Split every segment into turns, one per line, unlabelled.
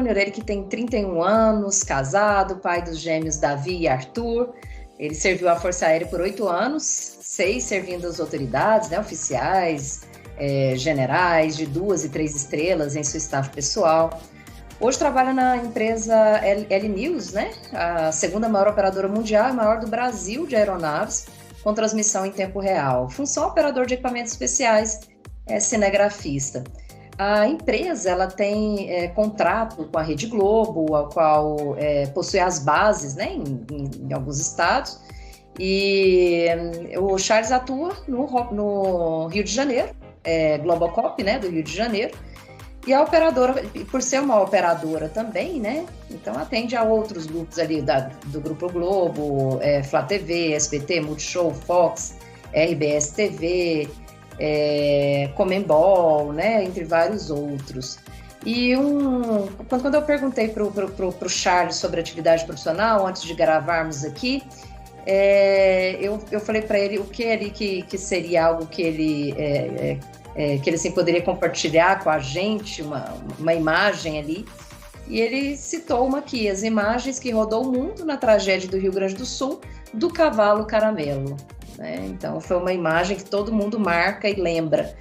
Júnior, ele que tem 31 anos, casado, pai dos gêmeos Davi e Arthur. Ele serviu a Força Aérea por 8 anos, 6 servindo as autoridades, né, oficiais, generais de 2 e 3 estrelas em seu staff pessoal. Hoje trabalha na empresa L News, né, a segunda maior operadora mundial e maior do Brasil de aeronaves, com transmissão em tempo real. Função operador de equipamentos especiais, cinegrafista. A empresa ela tem contrato com a Rede Globo, ao qual possui as bases, né, em alguns estados, e o Charles atua no Rio de Janeiro, Globocop, né, do Rio de Janeiro, e a operadora, por ser uma operadora também, né, então atende a outros grupos ali do Grupo Globo, Flá TV, SBT, Multishow, Fox, RBS TV, Comembol, né, entre vários outros. E quando eu perguntei para o Charles sobre atividade profissional, antes de gravarmos aqui, eu falei para ele o que ali que seria algo que ele assim, poderia compartilhar com a gente, uma imagem ali, e ele citou uma aqui, as imagens que rodou o mundo na tragédia do Rio Grande do Sul, do cavalo caramelo. Né? Então, foi uma imagem que todo mundo marca e lembra.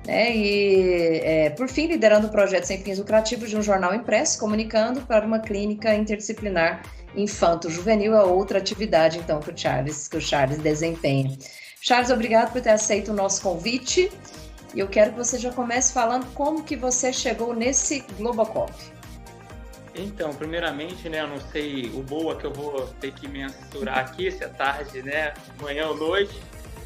Né? E, por fim, liderando o projeto sem fins lucrativos de um jornal impresso, comunicando para uma clínica interdisciplinar infanto-juvenil, a outra atividade, então, que o Charles desempenha. Charles, obrigado por ter aceito o nosso convite. E eu quero que você já comece falando como que você chegou nesse Globocop.
Então, primeiramente, né, eu não sei o boa que eu vou ter que mensurar aqui, se é tarde, né, manhã ou noite,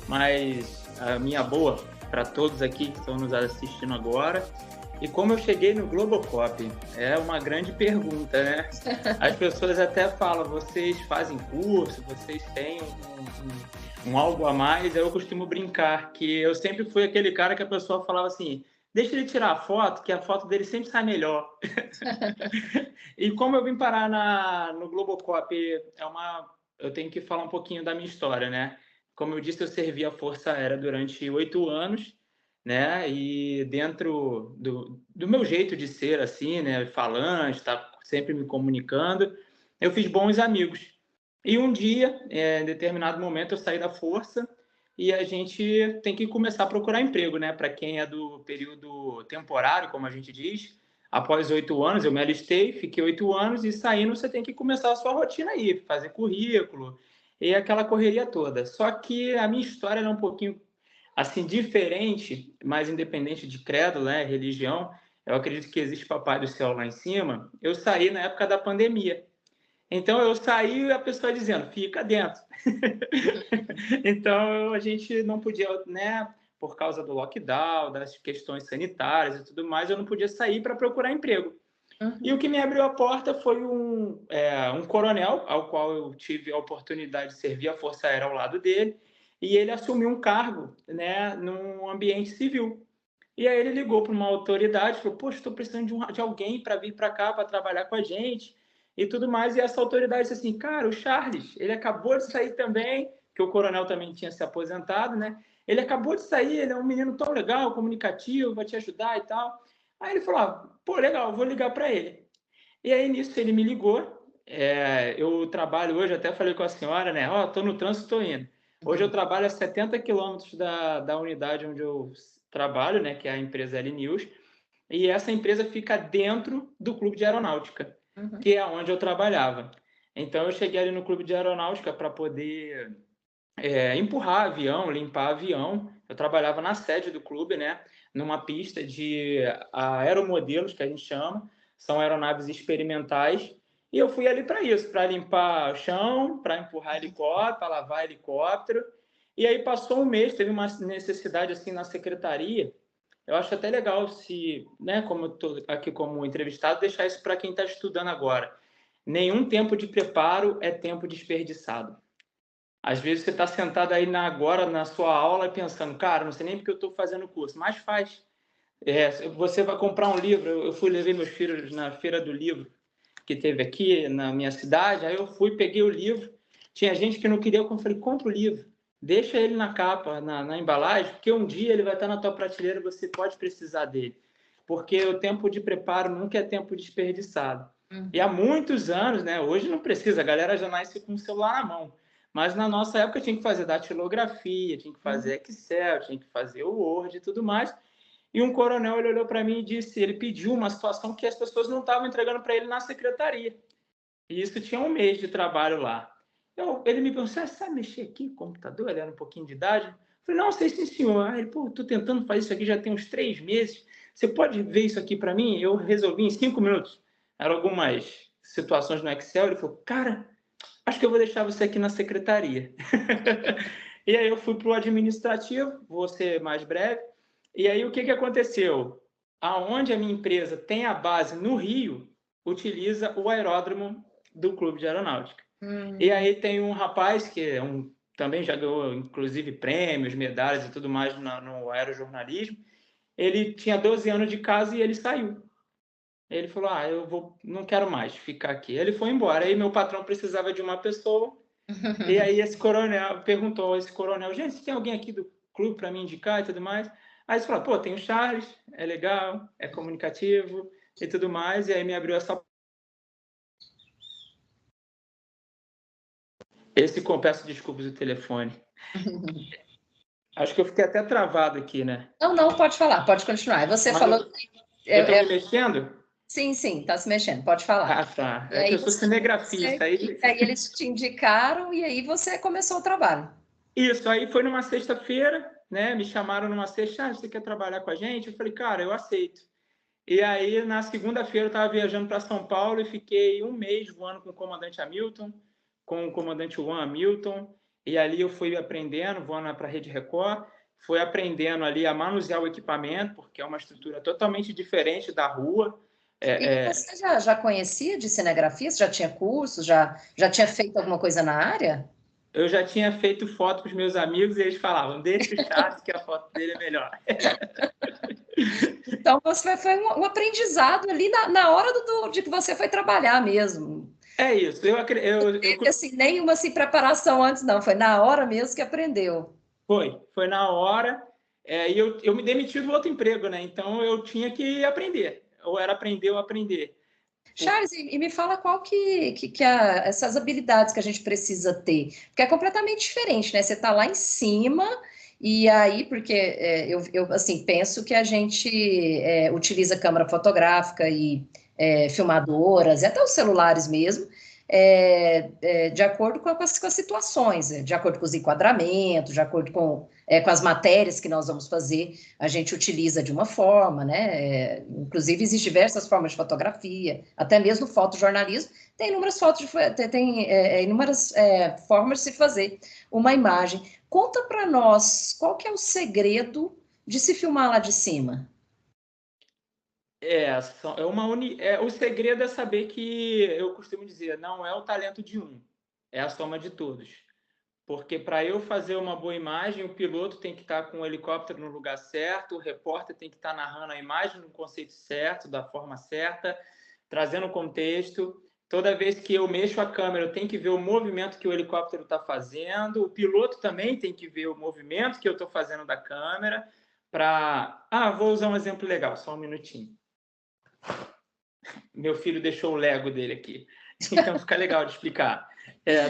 mas a minha boa para todos aqui que estão nos assistindo agora. E como eu cheguei no Globocop? É uma grande pergunta, né? As pessoas até falam, vocês fazem curso, vocês têm um algo a mais. Eu costumo brincar que eu sempre fui aquele cara que a pessoa falava assim, deixa ele tirar a foto, que a foto dele sempre sai melhor. E como eu vim parar no Globocop, eu tenho que falar um pouquinho da minha história, né? Como eu disse, eu servi a Força Aérea durante 8 anos, né? E dentro do meu jeito de ser, assim, né? Falante, tá sempre me comunicando, eu fiz bons amigos. E um dia, em determinado momento, eu saí da Força e a gente tem que começar a procurar emprego, né? Para quem é do período temporário, como a gente diz, após 8 anos, eu me alistei, fiquei 8 anos e saindo você tem que começar a sua rotina aí, fazer currículo e aquela correria toda. Só que a minha história era um pouquinho assim diferente, mas independente de credo, né, religião. Eu acredito que existe Papai do Céu lá em cima. Eu saí na época da pandemia. Então eu saí e a pessoa dizendo, fica dentro. Então a gente não podia, né, por causa do lockdown, das questões sanitárias e tudo mais, eu não podia sair para procurar emprego. Uhum. E o que me abriu a porta foi um coronel, ao qual eu tive a oportunidade de servir a Força Aérea ao lado dele, e ele assumiu um cargo, né, num ambiente civil. E aí ele ligou para uma autoridade, falou, poxa, estou precisando de alguém para vir para cá, para trabalhar com a gente e tudo mais. E essa autoridade disse assim, cara, o Charles, ele acabou de sair também, que o coronel também tinha se aposentado, né? Ele acabou de sair, ele é um menino tão legal, comunicativo, vai te ajudar e tal. Aí ele falou, pô, legal, vou ligar para ele. E aí, nisso, ele me ligou. Eu trabalho hoje, até falei com a senhora, né? Tô no trânsito, tô indo. Hoje eu trabalho a 70 quilômetros da unidade onde eu trabalho, né? Que é a empresa L News. E essa empresa fica dentro do clube de aeronáutica, que é onde eu trabalhava. Então, eu cheguei ali no clube de aeronáutica para poder empurrar avião, limpar avião. Eu trabalhava na sede do clube, né? Numa pista de aeromodelos, que a gente chama. São aeronaves experimentais. E eu fui ali para isso, para limpar o chão, para empurrar helicóptero, para lavar helicóptero. E aí passou um mês, teve uma necessidade assim na secretaria. Eu acho até legal se, né, como eu estou aqui como entrevistado, deixar isso para quem está estudando agora. Nenhum tempo de preparo é tempo desperdiçado. Às vezes você está sentado aí agora na sua aula pensando, cara, não sei nem porque eu estou fazendo o curso, mas faz. Você vai comprar um livro, eu levei meus filhos na feira do livro, que teve aqui na minha cidade, aí eu fui, peguei o livro, tinha gente que não queria, eu falei, compra o livro, deixa ele na capa, na embalagem, porque um dia ele vai estar na tua prateleira, você pode precisar dele. porque o tempo de preparo nunca é tempo desperdiçado. E há muitos anos, né? Hoje não precisa, a galera já nasce com o celular na mão. Mas na nossa época tinha que fazer datilografia, tinha que fazer Excel, tinha que fazer o Word e tudo mais. E um coronel ele olhou para mim e disse, ele pediu uma situação que as pessoas não estavam entregando para ele na secretaria. E isso tinha um mês de trabalho lá. Ele me perguntou, você sabe mexer aqui no computador? Ele era um pouquinho de idade. Eu falei, não, sei sim, senhor. Aí ele, pô, estou tentando fazer isso aqui já tem uns 3 meses. Você pode ver isso aqui para mim? Eu resolvi em 5 minutos. Eram algumas situações no Excel. Ele falou, cara, acho que eu vou deixar você aqui na secretaria. E aí eu fui para o administrativo, vou ser mais breve. E aí o que aconteceu? Aonde a minha empresa tem a base no Rio, utiliza o aeródromo do Clube de Aeronáutica. E aí tem um rapaz que também já ganhou, inclusive, prêmios, medalhas e tudo mais no aerojornalismo. Ele tinha 12 anos de casa e ele saiu. Ele falou, não quero mais ficar aqui. Ele foi embora. Aí meu patrão precisava de uma pessoa. E aí esse coronel perguntou, gente, se tem alguém aqui do clube para me indicar e tudo mais? Aí ele falou, pô, tem o Charles, é legal, é comunicativo e tudo mais. E aí me abriu essa... Peço desculpas do telefone. Acho que eu fiquei até travado aqui, né?
Não, pode falar, pode continuar. Você falou...
Eu estou me mexendo?
Sim, está se mexendo, pode falar.
Ah, tá. É que eu sou cinegrafista.
Aí eles te indicaram e aí você começou o trabalho.
Isso, aí foi numa sexta-feira, né? Me chamaram numa sexta, você quer trabalhar com a gente? Eu falei, cara, eu aceito. E aí, na segunda-feira, eu estava viajando para São Paulo e fiquei um mês voando com o comandante Hamilton, com o comandante Juan Hamilton, e ali eu fui aprendendo, voando para a Rede Record, fui aprendendo ali a manusear o equipamento, porque é uma estrutura totalmente diferente da rua.
E você já conhecia de cinegrafia? Você já tinha cursos? Já tinha feito alguma coisa na área?
Eu já tinha feito foto para os meus amigos e eles falavam, deixa o Charles que a foto dele é melhor.
Então, foi um aprendizado ali na hora de que você foi trabalhar mesmo.
É isso.
Assim, nenhuma preparação antes, não. Foi na hora mesmo que aprendeu.
Foi na hora. E eu me demiti do outro emprego, né? Então, eu tinha que aprender. Ou era aprender ou aprender.
Charles, e me fala qual essas habilidades que a gente precisa ter. Porque é completamente diferente, né? Você está lá em cima... E aí, porque eu assim, penso que a gente utiliza câmera fotográfica e filmadoras, e até os celulares mesmo, de acordo com as situações, de acordo com os enquadramentos, de acordo com as matérias que nós vamos fazer, a gente utiliza de uma forma, né? Inclusive, existem diversas formas de fotografia, até mesmo fotojornalismo, tem inúmeras inúmeras formas de se fazer uma imagem. Conta para nós, qual que é o segredo de se filmar lá de cima?
O segredo é saber que, eu costumo dizer, não é o talento de um, é a soma de todos. Porque para eu fazer uma boa imagem, o piloto tem que estar com o helicóptero no lugar certo, o repórter tem que estar narrando a imagem no conceito certo, da forma certa, trazendo o contexto. Toda vez que eu mexo a câmera, eu tenho que ver o movimento que o helicóptero está fazendo, o piloto também tem que ver o movimento que eu estou fazendo da câmera. Vou usar um exemplo legal, só um minutinho. Meu filho deixou o Lego dele aqui, então fica legal de explicar.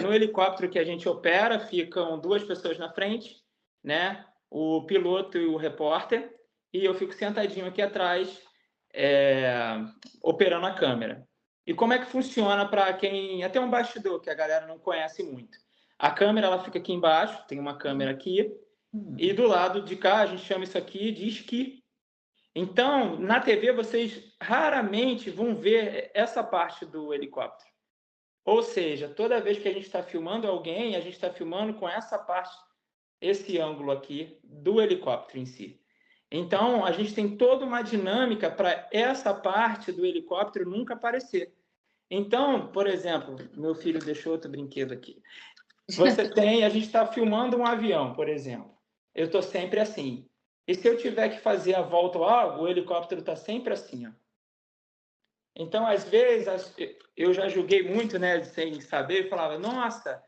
No helicóptero que a gente opera, ficam 2 pessoas na frente, né? O piloto e o repórter, e eu fico sentadinho aqui atrás, operando a câmera. E como é que funciona para quem... Até um bastidor que a galera não conhece muito. A câmera ela fica aqui embaixo, tem uma câmera aqui, e do lado de cá a gente chama isso aqui de esqui. Então, na TV, vocês raramente vão ver essa parte do helicóptero. Ou seja, toda vez que a gente está filmando alguém, a gente está filmando com essa parte, esse ângulo aqui do helicóptero em si. Então, a gente tem toda uma dinâmica para essa parte do helicóptero nunca aparecer. Então, por exemplo, meu filho deixou outro brinquedo aqui. A gente está filmando um avião, por exemplo. Eu estou sempre assim. E se eu tiver que fazer a volta ao alvo, o helicóptero está sempre assim, ó. Então, às vezes, eu já julguei muito, né, sem saber, e falava, nossa,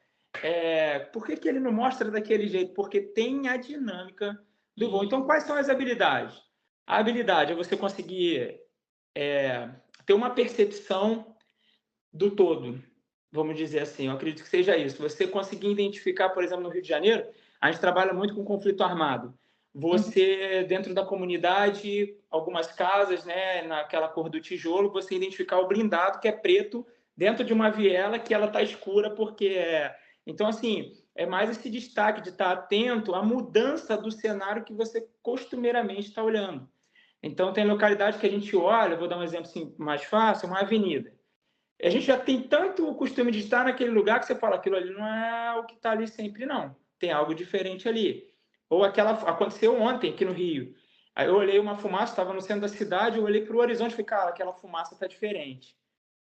por que ele não mostra daquele jeito? Porque tem a dinâmica do voo. Então, quais são as habilidades? A habilidade é você conseguir ter uma percepção do todo, vamos dizer assim. Eu acredito que seja isso. Você conseguir identificar, por exemplo, no Rio de Janeiro, a gente trabalha muito com conflito armado. Você, dentro da comunidade, algumas casas, né, naquela cor do tijolo, você identificar o blindado, que é preto, dentro de uma viela que ela está escura, porque é... Então, assim, é mais esse destaque de estar atento à mudança do cenário que você costumeiramente está olhando. Então, tem localidade que a gente olha, vou dar um exemplo assim, mais fácil, uma avenida. A gente já tem tanto o costume de estar naquele lugar que você fala, aquilo ali não é o que está ali sempre, não. Tem algo diferente ali. Ou aconteceu ontem aqui no Rio. Aí eu olhei uma fumaça, estava no centro da cidade, eu olhei para o horizonte e falei, cara, aquela fumaça está diferente.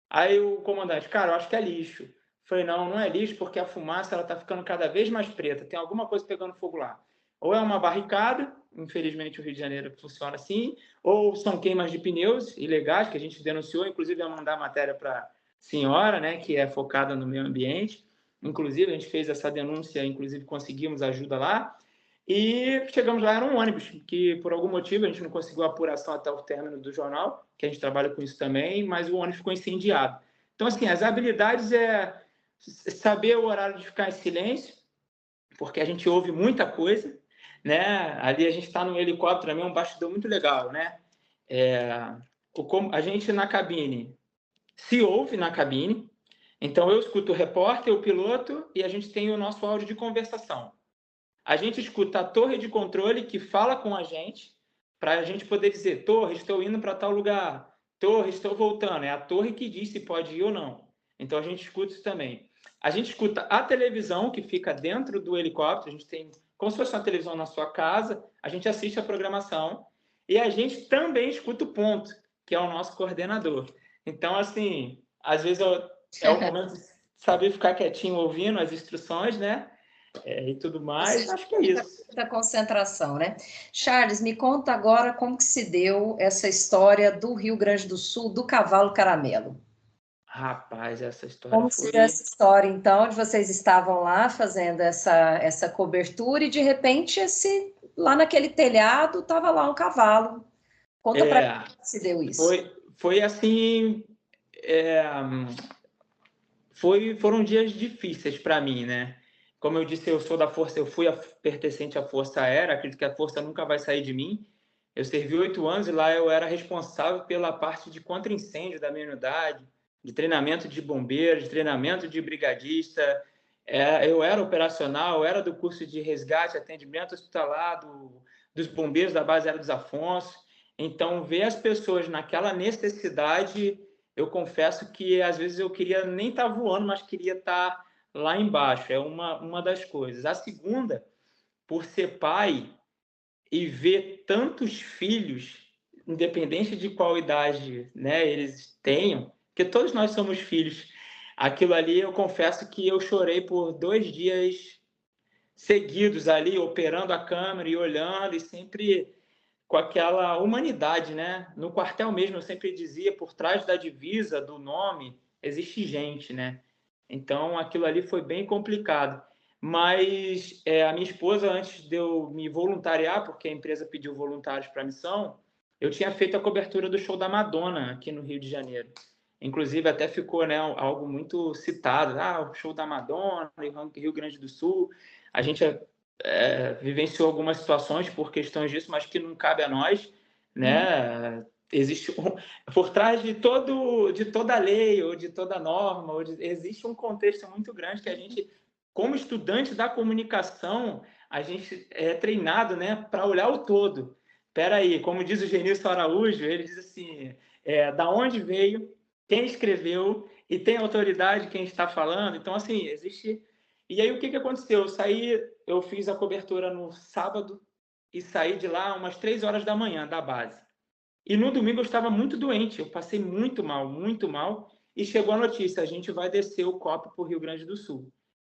Aí o comandante, cara, eu acho que é lixo. Eu falei, não, não é lixo, porque a fumaça está ficando cada vez mais preta, tem alguma coisa pegando fogo lá. Ou é uma barricada, infelizmente o Rio de Janeiro funciona assim, ou são queimas de pneus ilegais, que a gente denunciou, inclusive ia mandar matéria para a senhora, né, que é focada no meio ambiente. Inclusive, a gente fez essa denúncia, inclusive conseguimos ajuda lá. E chegamos lá, era um ônibus, que por algum motivo a gente não conseguiu a apuração até o término do jornal, que a gente trabalha com isso também, mas o ônibus ficou incendiado. Então, assim, as habilidades é saber o horário de ficar em silêncio, porque a gente ouve muita coisa, né? Ali a gente está no helicóptero também, é um bastidor muito legal, né? A gente na cabine se ouve na cabine, então eu escuto o repórter, o piloto, e a gente tem o nosso áudio de conversação. A gente escuta a torre de controle que fala com a gente, para a gente poder dizer, torre, estou indo para tal lugar, torre, estou voltando. É a torre que diz se pode ir ou não. Então a gente escuta isso também. A gente escuta a televisão que fica dentro do helicóptero, a gente tem como se fosse uma televisão na sua casa, a gente assiste a programação e a gente também escuta o ponto, que é o nosso coordenador. Então, assim, às vezes é o momento de saber ficar quietinho ouvindo as instruções, né? E tudo mais, acho que é isso.
Da concentração, né? Charles, me conta agora como que se deu essa história do Rio Grande do Sul, do cavalo caramelo.
Rapaz, essa história
como se deu essa história, então, de vocês estavam lá fazendo essa cobertura e, de repente, lá naquele telhado estava lá um cavalo. Conta para mim como se deu isso.
Foi assim... Foram dias difíceis para mim, né? Como eu disse, eu sou da Força, eu fui pertencente à Força Aérea, acredito que a Força nunca vai sair de mim. Eu servi 8 anos e lá eu era responsável pela parte de contra-incêndio da minha unidade, de treinamento de bombeiros, de treinamento de brigadista. Eu era operacional, eu era do curso de resgate, atendimento hospitalar dos bombeiros da base aérea dos Afonso. Então, ver as pessoas naquela necessidade, eu confesso que às vezes eu queria nem estar voando, mas queria estar lá embaixo. É uma das coisas. A segunda, por ser pai e ver tantos filhos, independente de qual idade, né, eles tenham, porque todos nós somos filhos. Aquilo ali, eu confesso que eu chorei por 2 dias seguidos ali, operando a câmera e olhando, e sempre com aquela humanidade, né? No quartel mesmo, eu sempre dizia, por trás da divisa, do nome, existe gente, né? Então, aquilo ali foi bem complicado. Mas a minha esposa, antes de eu me voluntariar, porque a empresa pediu voluntários para a missão, eu tinha feito a cobertura do show da Madonna aqui no Rio de Janeiro. Inclusive, até ficou, né, algo muito citado. O show da Madonna, Rio Grande do Sul. A gente vivenciou algumas situações por questões disso, mas que não cabe a nós, né? Existe por trás de toda lei ou de toda norma, existe um contexto muito grande que a gente, como estudante da comunicação, a gente é treinado, né, para olhar o todo. Espera aí, como diz o Genilson Araújo, ele diz assim, da onde veio, quem escreveu e tem autoridade quem está falando. Então, assim, existe... E aí, o que aconteceu? Eu fiz a cobertura no sábado e saí de lá umas 3 horas da manhã, da base. E no domingo eu estava muito doente, eu passei muito mal, e chegou a notícia, a gente vai descer o copo para o Rio Grande do Sul.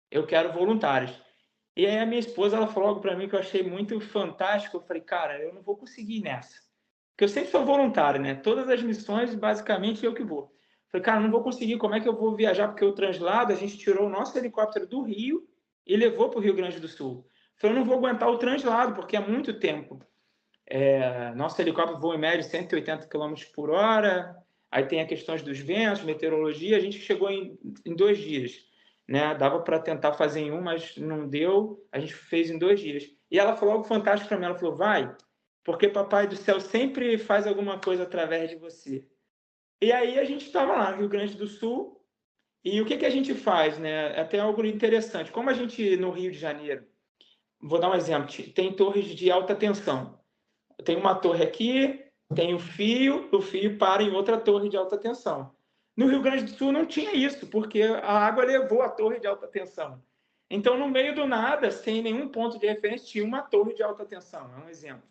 Eu quero voluntários. E aí a minha esposa, ela falou algo para mim que eu achei muito fantástico. Eu falei, cara, eu não vou conseguir ir nessa. Porque eu sempre sou voluntário, né? Todas as missões, basicamente, eu que vou. Falei, cara, não vou conseguir, como é que eu vou viajar? Porque o translado, a gente tirou o nosso helicóptero do Rio e levou para o Rio Grande do Sul. Falei, eu não vou aguentar o translado, porque é muito tempo. Nosso helicóptero voa em média 180 km por hora, aí tem a questão dos ventos, meteorologia, a gente chegou em 2 dias, né? Dava para tentar fazer em um, mas não deu, a gente fez em 2 dias. E ela falou algo fantástico para mim, ela falou, vai, porque Papai do Céu sempre faz alguma coisa através de você. E aí a gente estava lá no Rio Grande do Sul, e o que a gente faz, né? Até algo interessante. Como a gente, no Rio de Janeiro, vou dar um exemplo, tem torres de alta tensão. Tem uma torre aqui, tem o fio para em outra torre de alta tensão. No Rio Grande do Sul não tinha isso, porque a água levou a torre de alta tensão. Então, no meio do nada, sem nenhum ponto de referência, tinha uma torre de alta tensão, é um exemplo.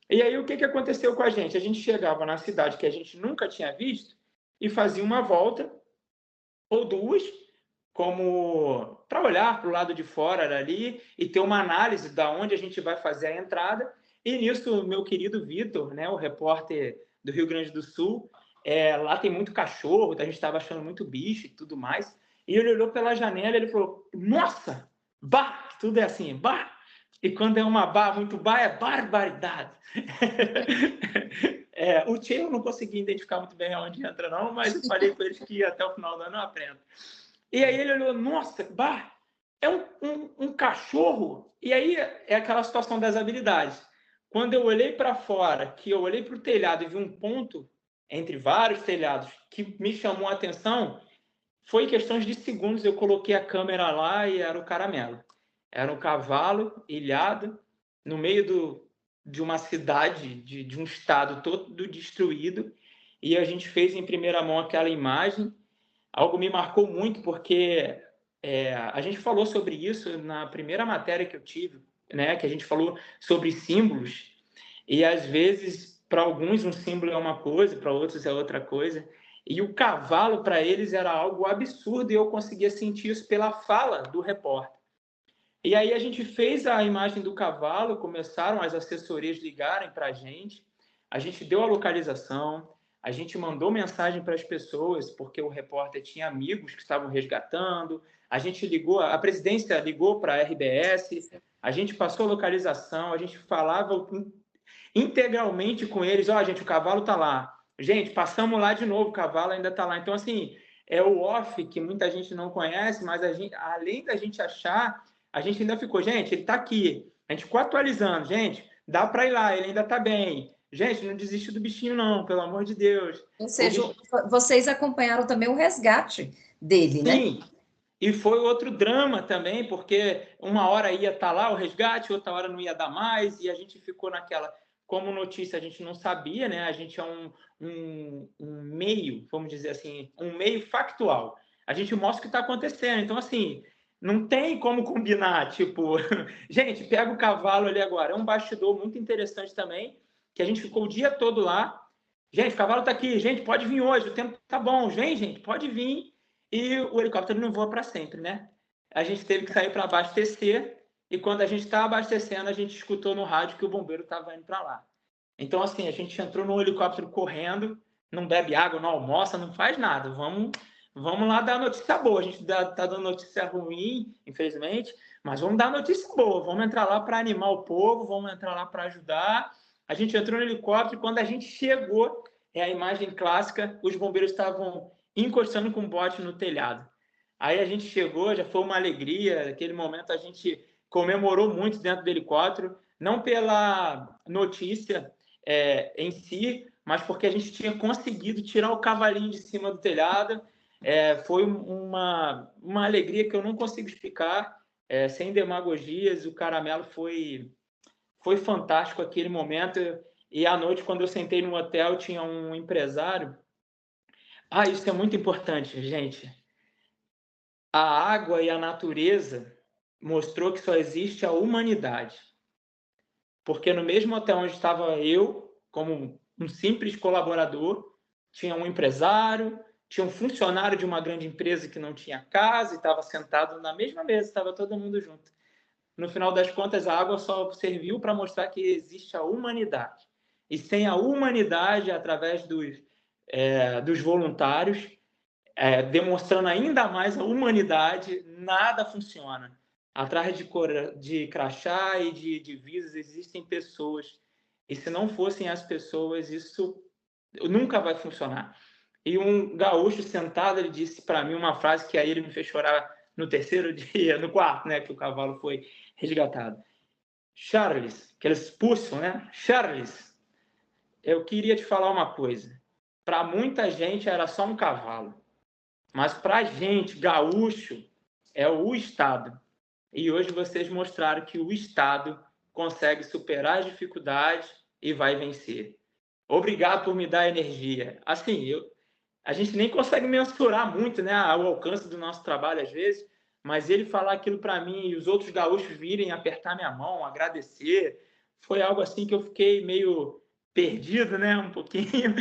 E aí, o que aconteceu com a gente? A gente chegava na cidade que a gente nunca tinha visto e fazia uma volta, ou duas, como para olhar para o lado de fora ali e ter uma análise da onde a gente vai fazer a entrada. E nisso, meu querido Vitor, né, o repórter do Rio Grande do Sul, lá tem muito cachorro, a gente estava achando muito bicho e tudo mais. E ele olhou pela janela e ele falou, nossa, bah, tudo é assim, bah. E quando é uma bah, muito bah, é barbaridade. O Tchê eu não consegui identificar muito bem onde entra, não, mas eu falei com eles que até o final do ano eu aprendo. E aí ele olhou, nossa, bah, é um cachorro? E aí é aquela situação das habilidades. Quando eu olhei para fora, que eu olhei para o telhado e vi um ponto entre vários telhados que me chamou a atenção, foi questões de segundos, eu coloquei a câmera lá e era o caramelo. Era um cavalo ilhado no meio de uma cidade, de um estado todo destruído, e a gente fez em primeira mão aquela imagem. Algo me marcou muito, porque a gente falou sobre isso na primeira matéria que eu tive, né, que a gente falou sobre símbolos, e às vezes, para alguns, um símbolo é uma coisa, para outros é outra coisa, e o cavalo, para eles, era algo absurdo, e eu conseguia sentir isso pela fala do repórter. E aí a gente fez a imagem do cavalo, começaram as assessorias ligarem para a gente deu a localização, a gente mandou mensagem para as pessoas, porque o repórter tinha amigos que estavam resgatando, a gente ligou, a presidência ligou para a RBS, a gente passou a localização, a gente falava integralmente com eles, gente, o cavalo está lá. Gente, passamos lá de novo, o cavalo ainda está lá. Então, assim, é o off que muita gente não conhece, mas além da gente achar, a gente ainda ficou, gente, ele está aqui. A gente ficou atualizando, gente, dá para ir lá, ele ainda está bem. Gente, não desiste do bichinho, não, pelo amor de Deus.
Ou seja, vocês acompanharam também o resgate dele, né?
Sim, e foi outro drama também, porque uma hora ia estar lá o resgate, outra hora não ia dar mais, e a gente ficou naquela... Como notícia, a gente não sabia, né? A gente é um meio, vamos dizer assim, um meio factual. A gente mostra o que está acontecendo. Então, assim, não tem como combinar, tipo... Gente, pega o cavalo ali agora. É um bastidor muito interessante também, que a gente ficou o dia todo lá. Gente, o cavalo está aqui. Gente, pode vir hoje. O tempo tá bom. Vem, gente, pode vir. E o helicóptero não voa para sempre, né? A gente teve que sair para abastecer, e quando a gente estava abastecendo, a gente escutou no rádio que o bombeiro estava indo para lá. Então, assim, a gente entrou no helicóptero correndo, não bebe água, não almoça, não faz nada. Vamos lá dar notícia boa. A gente está dando notícia ruim, infelizmente, mas vamos dar notícia boa. Vamos entrar lá para animar o povo, vamos entrar lá para ajudar. A gente entrou no helicóptero, e quando a gente chegou, é a imagem clássica, os bombeiros estavam encostando com o bote no telhado. Aí a gente chegou, já foi uma alegria, naquele momento a gente comemorou muito dentro do helicóptero, não pela notícia em si, mas porque a gente tinha conseguido tirar o cavalinho de cima do telhado. Foi uma alegria que eu não consigo explicar, sem demagogias. O caramelo foi fantástico aquele momento. E à noite, quando eu sentei no hotel, tinha um empresário. Isso é muito importante, gente. A água e a natureza mostrou que só existe a humanidade. Porque no mesmo hotel onde estava eu, como um simples colaborador, tinha um empresário, tinha um funcionário de uma grande empresa que não tinha casa e estava sentado na mesma mesa, estava todo mundo junto. No final das contas, a água só serviu para mostrar que existe a humanidade. E sem a humanidade, através dos voluntários, demonstrando ainda mais a humanidade, nada funciona. Atrás de crachá e de divisas existem pessoas E se não fossem as pessoas, isso nunca vai funcionar. E um gaúcho sentado, ele disse para mim uma frase que aí ele me fez chorar no terceiro dia, no quarto, né, que o cavalo foi resgatado. Charles, que eles expulsam, né? Charles, eu queria te falar uma coisa. Para muita gente era só um cavalo, mas para a gente, gaúcho, é o Estado. E hoje vocês mostraram que o Estado consegue superar as dificuldades e vai vencer. Obrigado por me dar energia. Assim, a gente nem consegue mensurar muito, né, o alcance do nosso trabalho às vezes, mas ele falar aquilo para mim e os outros gaúchos virem apertar minha mão, agradecer, foi algo assim que eu fiquei meio perdido, né, um pouquinho,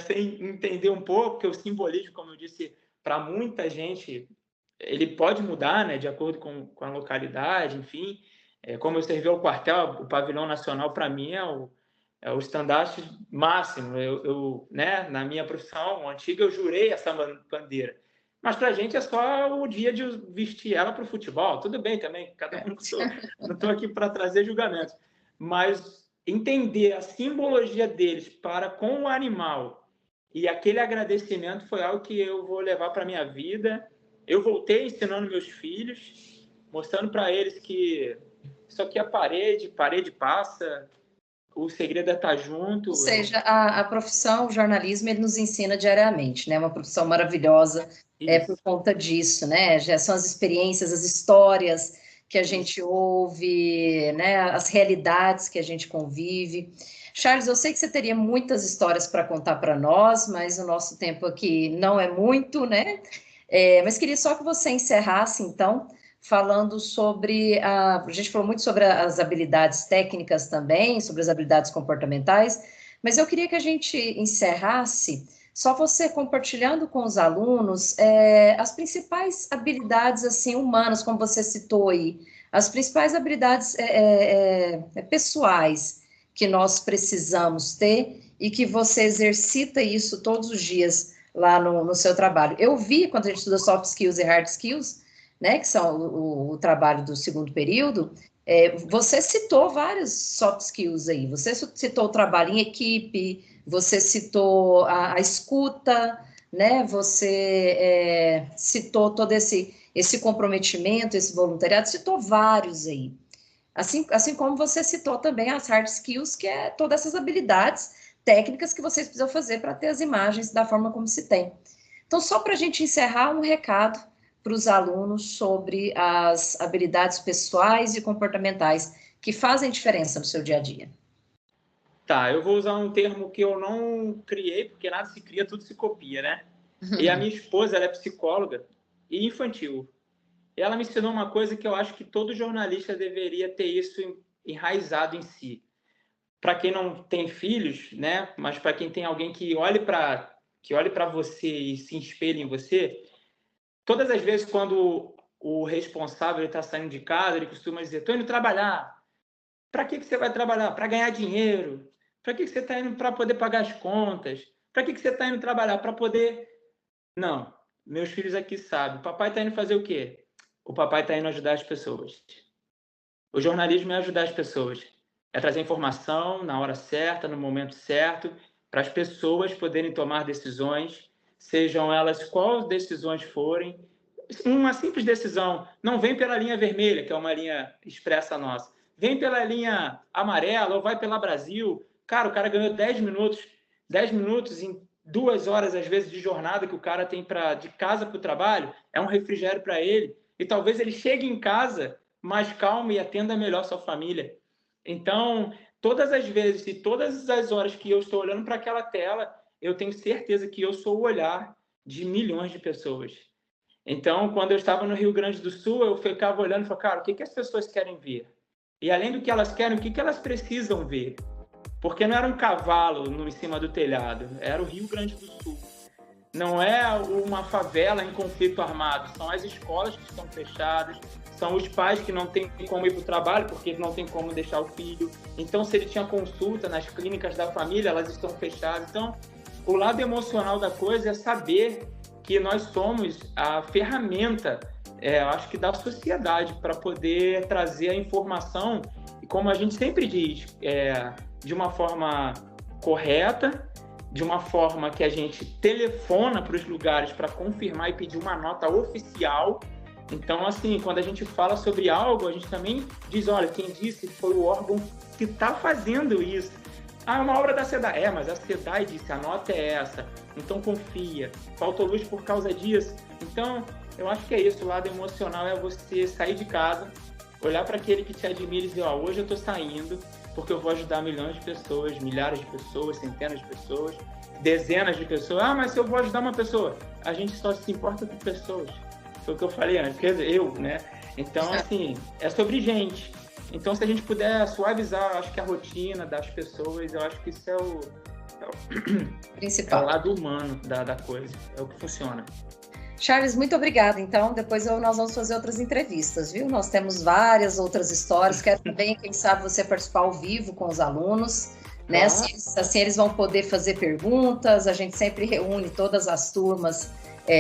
sem entender um pouco, porque o simbolismo, como eu disse, para muita gente, ele pode mudar, né, de acordo com a localidade, enfim. Como eu servi ao quartel, o pavilhão nacional, para mim, é o estandarte máximo. Né, na minha profissão antiga, eu jurei essa bandeira. Mas para a gente é só o dia de vestir ela para o futebol. Tudo bem também, cada um. Não estou aqui para trazer julgamentos. Mas entender a simbologia deles para com o animal e aquele agradecimento foi algo que eu vou levar para a minha vida. Eu voltei ensinando meus filhos, mostrando para eles que isso aqui é parede passa, o segredo é estar junto.
Ou seja, a profissão, o jornalismo, ele nos ensina diariamente, né? Uma profissão maravilhosa por conta disso, né? Já são as experiências, as histórias que a gente ouve, né? As realidades que a gente convive. Charles, eu sei que você teria muitas histórias para contar para nós, mas o nosso tempo aqui não é muito, né? Mas queria só que você encerrasse, então, falando sobre... A gente falou muito sobre as habilidades técnicas também, sobre as habilidades comportamentais, mas eu queria que a gente encerrasse só você compartilhando com os alunos as principais habilidades assim, humanas, como você citou aí, as principais habilidades pessoais que nós precisamos ter e que você exercita isso todos os dias lá no seu trabalho. Eu vi, quando a gente estuda soft skills e hard skills, né, que são o trabalho do segundo período, você citou vários soft skills aí, você citou o trabalho em equipe, você citou a escuta, né, você citou todo esse comprometimento, esse voluntariado, citou vários aí. Assim como você citou também as hard skills, que é todas essas habilidades técnicas que vocês precisam fazer para ter as imagens da forma como se tem. Então, só para a gente encerrar, um recado para os alunos sobre as habilidades pessoais e comportamentais que fazem diferença no seu dia a dia.
Tá, eu vou usar um termo que eu não criei, porque nada se cria, tudo se copia, né? E a minha esposa, ela é psicóloga e infantil. E ela me ensinou uma coisa que eu acho que todo jornalista deveria ter isso enraizado em si. Para quem não tem filhos, né? Mas para quem tem alguém que olhe para você e se espelhe em você, todas as vezes quando o responsável está saindo de casa, ele costuma dizer: estou indo trabalhar. Para que você vai trabalhar? Para ganhar dinheiro. Para que você está indo? Para poder pagar as contas. Para que você está indo trabalhar? Para poder... Não, meus filhos aqui sabem. O papai está indo fazer o quê? O papai está indo ajudar as pessoas. O jornalismo é ajudar as pessoas. É trazer informação na hora certa, no momento certo, para as pessoas poderem tomar decisões, sejam elas quais decisões forem. Uma simples decisão. Não vem pela linha vermelha, que é uma linha expressa nossa. Vem pela linha amarela ou vai pela Brasil. Cara, o cara ganhou 10 minutos em 2 horas, às vezes, de jornada que o cara tem de casa para o trabalho, é um refrigério para ele. E talvez ele chegue em casa mais calmo e atenda melhor sua família. Então, todas as vezes e todas as horas que eu estou olhando para aquela tela, eu tenho certeza que eu sou o olhar de milhões de pessoas. Então, quando eu estava no Rio Grande do Sul, eu ficava olhando e falava: cara, o que as pessoas querem ver? E além do que elas querem, o que elas precisam ver? Porque não era um cavalo em cima do telhado, era o Rio Grande do Sul. Não é uma favela em conflito armado, são as escolas que estão fechadas, são os pais que não têm como ir para o trabalho porque não tem como deixar o filho. Então, se ele tinha consulta nas clínicas da família, elas estão fechadas. Então, o lado emocional da coisa é saber que nós somos a ferramenta, acho que da sociedade, para poder trazer a informação E como a gente sempre diz, de uma forma correta, de uma forma que a gente telefona para os lugares para confirmar e pedir uma nota oficial. Então, assim, quando a gente fala sobre algo, a gente também diz, olha, quem disse foi o órgão que está fazendo isso. Ah, é uma obra da SEDAI. Mas a SEDAI disse, a nota é essa. Então, confia. Faltou luz por causa disso. Então, eu acho que é isso. O lado emocional é você sair de casa, olhar para aquele que te admira e dizer, ó, hoje eu estou saindo porque eu vou ajudar milhões de pessoas, milhares de pessoas, centenas de pessoas, dezenas de pessoas. Ah, mas se eu vou ajudar uma pessoa, a gente só se importa com pessoas. Foi o que eu falei antes, quer dizer, eu, né? Então, assim, é sobre gente. Então, se a gente puder suavizar, acho que a rotina das pessoas, eu acho que isso é o
principal.
É o lado humano da coisa, é o que funciona.
Charles, muito obrigada. Então, depois nós vamos fazer outras entrevistas, viu? Nós temos várias outras histórias. Quero também, quem sabe, você participar ao vivo com os alunos, né? Assim eles vão poder fazer perguntas. A gente sempre reúne todas as turmas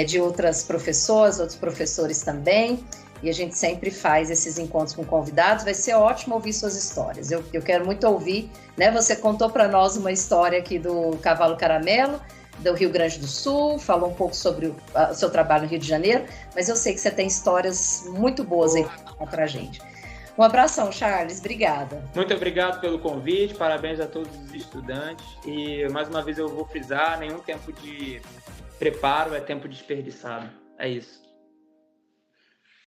de outras professoras, outros professores também. E a gente sempre faz esses encontros com convidados. Vai ser ótimo ouvir suas histórias. Eu quero muito ouvir, né? Você contou para nós uma história aqui do Cavalo Caramelo, do Rio Grande do Sul, falou um pouco sobre o seu trabalho no Rio de Janeiro, mas eu sei que você tem histórias muito boas aí para a gente. Um abração, Charles, obrigada.
Muito obrigado pelo convite, parabéns a todos os estudantes e, mais uma vez, eu vou frisar, nenhum tempo de preparo é tempo desperdiçado, é isso.